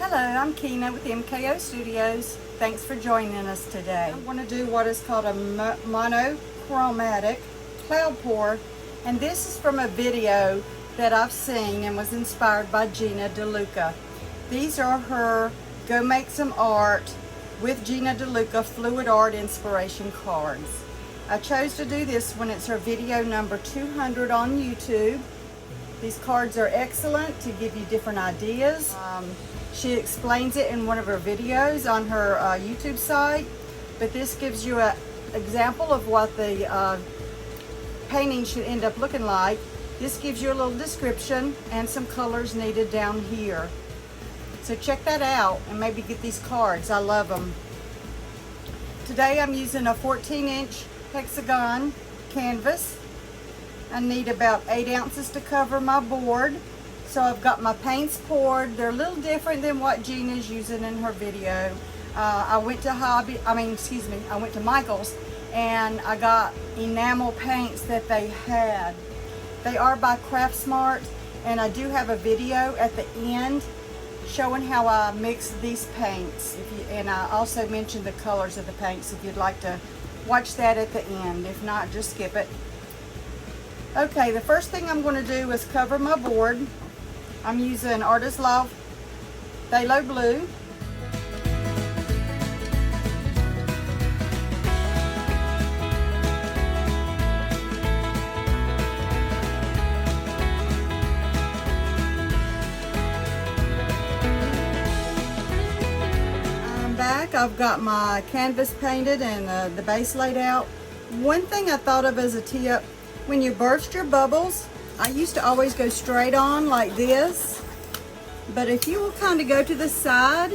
Hello, I'm Gina with MKO Studios. Thanks for joining us today. I'm going to do what is called a monochromatic cloud pour, and this is from a video that I've seen and was inspired by Gina DeLuca. These are her Go Make Some Art with Gina DeLuca Fluid Art Inspiration cards. I chose to do this when it's her video number 200 on YouTube. These cards are excellent to give you different ideas. She explains it in one of her videos on her YouTube site, but this gives you an example of what the painting should end up looking like. This gives you a little description and some colors needed down here. So check that out and maybe get these cards. I love them. Today I'm using a 14-inch hexagon canvas. I need about 8 ounces to cover my board. So I've got my paints poured. They're a little different than what Gina's using in her video. I went to Michael's and I got enamel paints that they had. They are by CraftSmart, and I do have a video at the end showing how I mix these paints. And I also mentioned the colors of the paints if you'd like to watch that at the end. If not, just skip it. Okay, the first thing I'm going to do is cover my board. I'm using Artist Loft Phthalo Blue. I'm back. I've got my canvas painted and the base laid out. One thing I thought of as a tip, when you burst your bubbles, I used to always go straight on like this, but if you will kind of go to the side,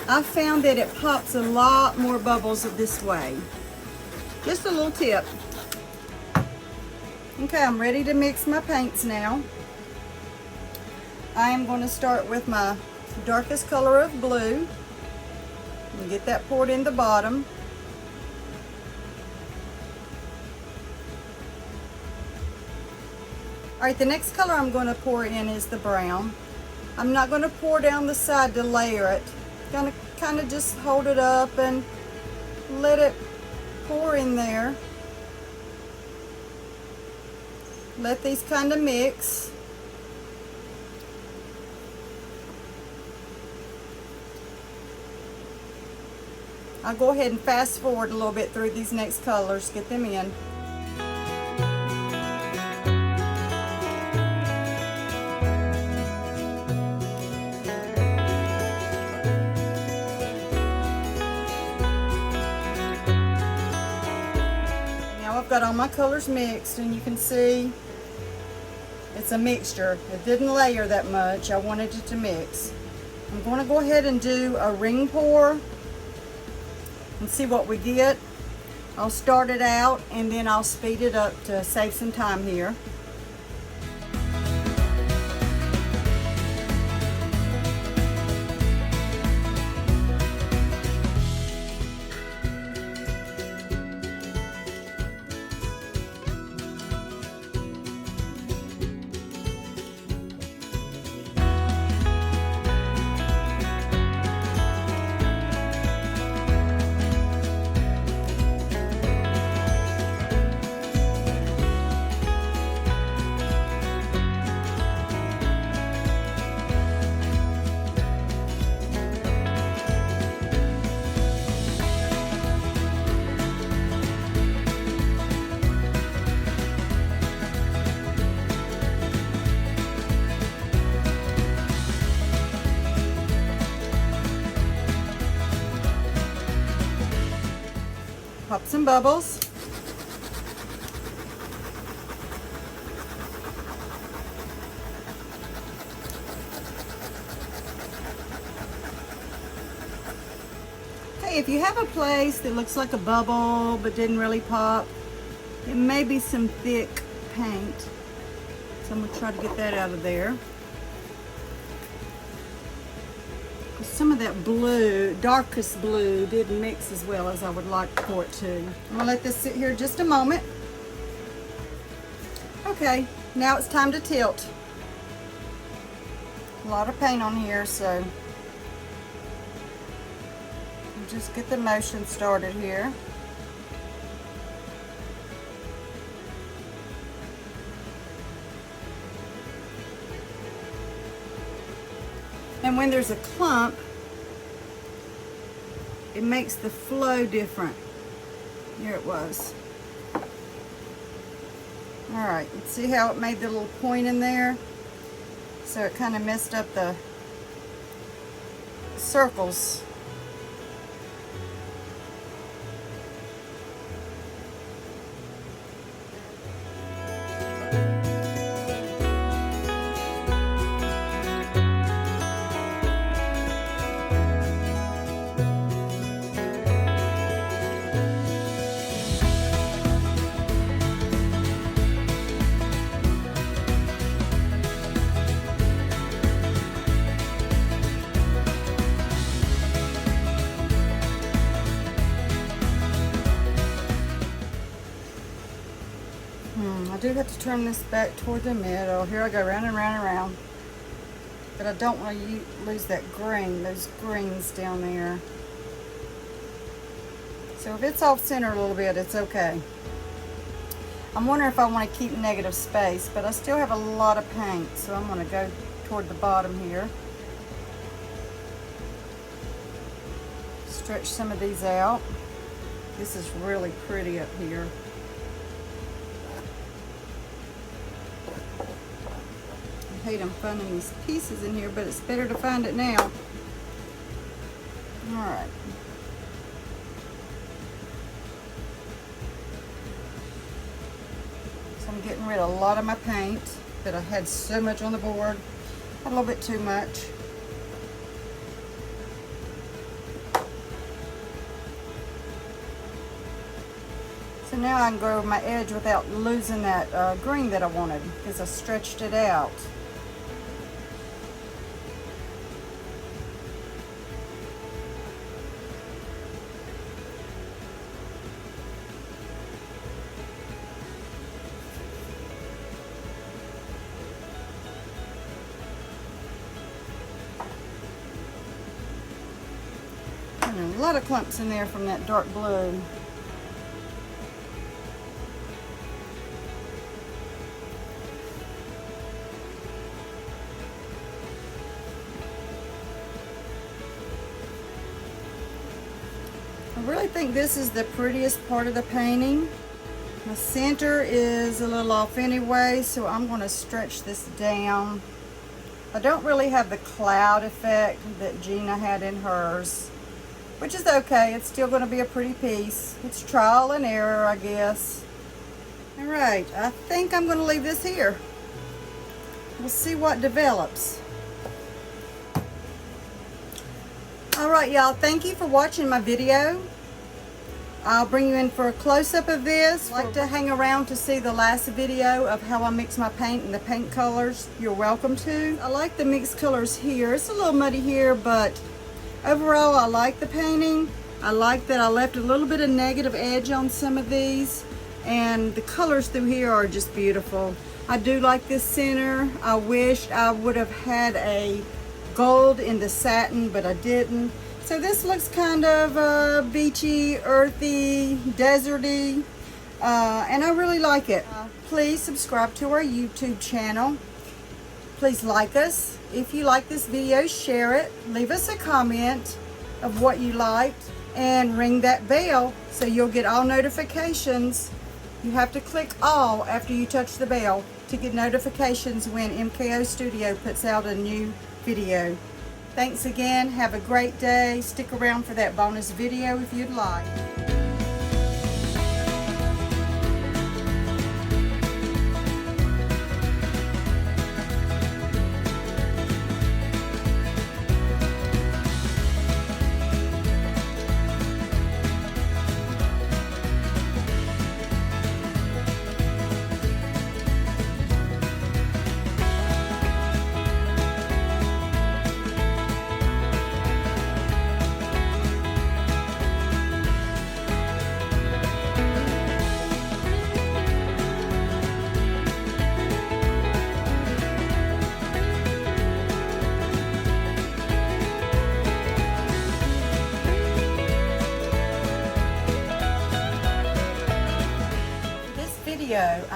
I found that it pops a lot more bubbles this way. Just a little tip. Okay, I'm ready to mix my paints now. I am going to start with my darkest color of blue and get that poured in the bottom. Alright, the next color I'm going to pour in is the brown. I'm not going to pour down the side to layer it. Gonna kind of just hold it up and let it pour in there. Let these kind of mix. I'll go ahead and fast forward a little bit through these next colors, get them in. I've got all my colors mixed, and you can see it's a mixture. It didn't layer that much. I wanted it to mix. I'm going to go ahead and do a ring pour and see what we get. I'll start it out and then I'll speed it up to save some time here. Pop some bubbles. Okay, if you have a place that looks like a bubble but didn't really pop, it may be some thick paint. So I'm going to try to get that out of there. Some of that blue, darkest blue, didn't mix as well as I would like for it to. I'm going to let this sit here just a moment. Okay, now it's time to tilt. A lot of paint on here, so just get the motion started here. And when there's a clump, it makes the flow different. Here it was. All right, see how it made the little point in there? So it kind of messed up the circles. I do have to turn this back toward the middle. Here I go, round and round and round. But I don't want to lose that green, those greens down there. So if it's off center a little bit, it's okay. I'm wondering if I want to keep negative space, but I still have a lot of paint, so I'm going to go toward the bottom here. Stretch some of these out. This is really pretty up here. I hate I'm finding these pieces in here, but it's better to find it now. All right. So I'm getting rid of a lot of my paint that I had so much on the board. A little bit too much. So now I can go over my edge without losing that green that I wanted because I stretched it out. And a lot of clumps in there from that dark blue. I really think this is the prettiest part of the painting. The center is a little off anyway, so I'm going to stretch this down. I don't really have the cloud effect that Gina had in hers, which is okay. It's still going to be a pretty piece. It's trial and error, I guess. All right, I think I'm going to leave this here. We'll see what develops. All right, y'all, thank you for watching my video. I'll bring you in for a close-up of this. If you'd like to hang around to see the last video of how I mix my paint and the paint colors, you're welcome to. I like the mixed colors here. It's a little muddy here, but overall I like the painting. I like that I left a little bit of negative edge on some of these, and the colors through here are just beautiful. I do like this center. I wished I would have had a gold in the satin, but I didn't. So this looks kind of beachy, earthy, deserty, and I really like it. Please subscribe to our YouTube channel. Please like us. If you like this video, share it. Leave us a comment of what you liked and ring that bell so you'll get all notifications. You have to click all after you touch the bell to get notifications when MKO Studio puts out a new video. Thanks again. Have a great day. Stick around for that bonus video if you'd like.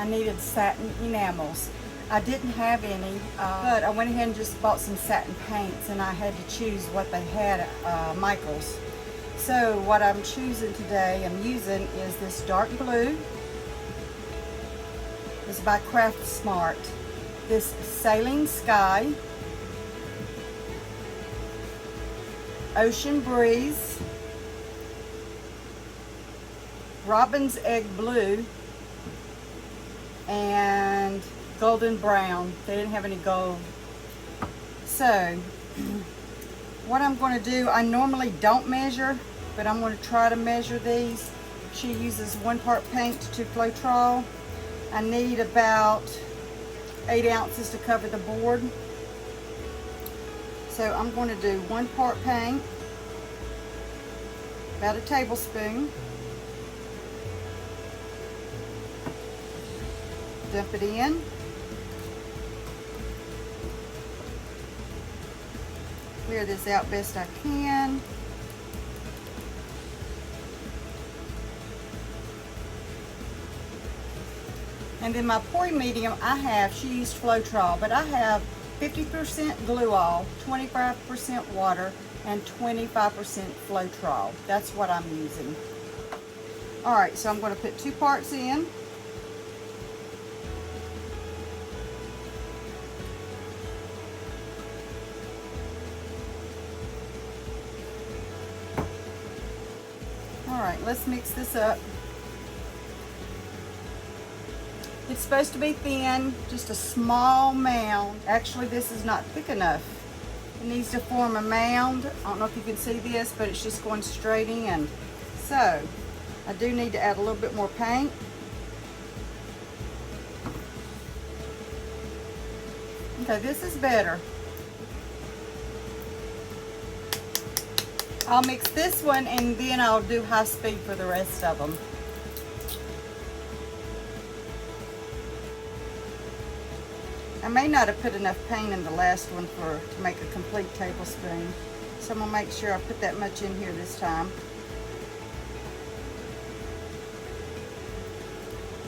I needed satin enamels. I didn't have any, but I went ahead and just bought some satin paints, and I had to choose what they had at Michael's. So what I'm choosing today, I'm using is this dark blue. It's by CraftSmart. This Saline Sky, Ocean Breeze, Robin's Egg Blue, and Golden Brown. They didn't have any gold. So what I'm going to do, I normally don't measure, but I'm going to try to measure these. She uses 1 part paint to Floetrol. I need about 8 ounces to cover the board. So I'm going to do 1 part paint, about a tablespoon. Dump it in. Clear this out best I can. And then my pouring medium she used Floetrol, but I have 50% glue all, 25% water, and 25% Floetrol. That's what I'm using. All right, so I'm going to put 2 parts in. All right, let's mix this up. It's supposed to be thin, just a small mound. Actually, this is not thick enough. It needs to form a mound. I don't know if you can see this, but it's just going straight in. So, I do need to add a little bit more paint. Okay, this is better. I'll mix this one and then I'll do high speed for the rest of them. I may not have put enough paint in the last one to make a complete tablespoon. So I'm going to make sure I put that much in here this time.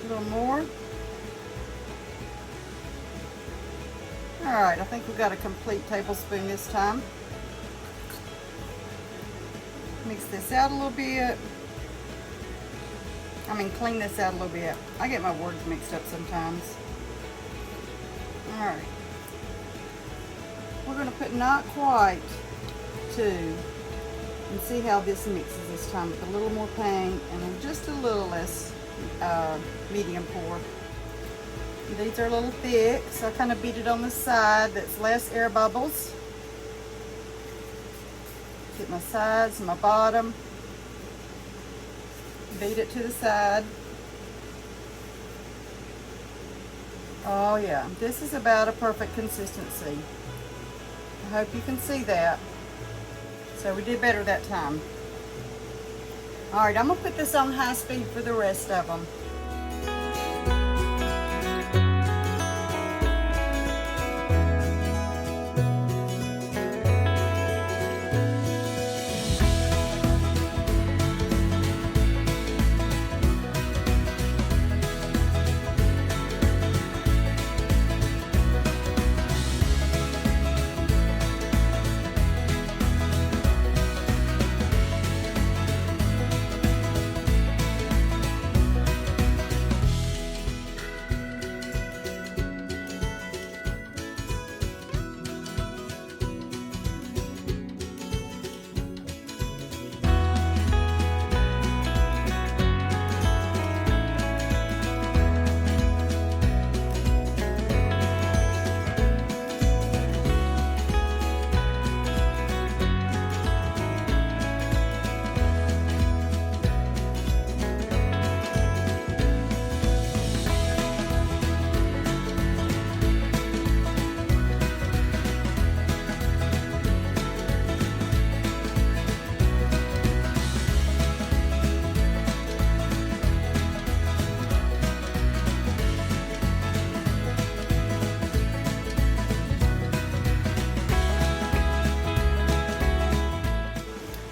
A little more. Alright, I think we've got a complete tablespoon this time. Mix this out a little bit. Clean this out a little bit. I get my words mixed up sometimes. Alright. We're going to put not quite 2 and see how this mixes this time with a little more paint and just a little less medium pour. These are a little thick, so I kind of beat it on the side that's less air bubbles. Get my sides and my bottom. Beat it to the side. Oh yeah, this is about a perfect consistency. I hope you can see that. So we did better that time. Alright, I'm going to put this on high speed for the rest of them.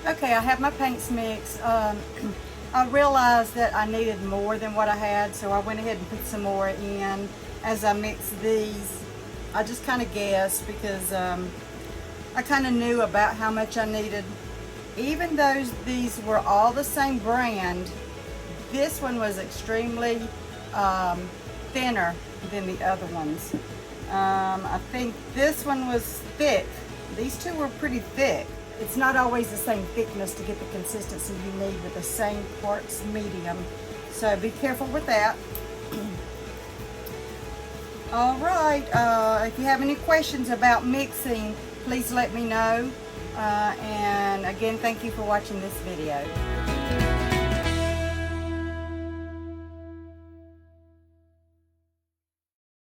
Okay, I have my paints mixed. I realized that I needed more than what I had, so I went ahead and put some more in as I mixed these. I just kind of guessed because I kind of knew about how much I needed. Even though these were all the same brand, this one was extremely thinner than the other ones. I think this one was thick. These two were pretty thick. It's not always the same thickness to get the consistency you need with the same parts medium. So be careful with that. All right, if you have any questions about mixing, please let me know. And again, thank you for watching this video.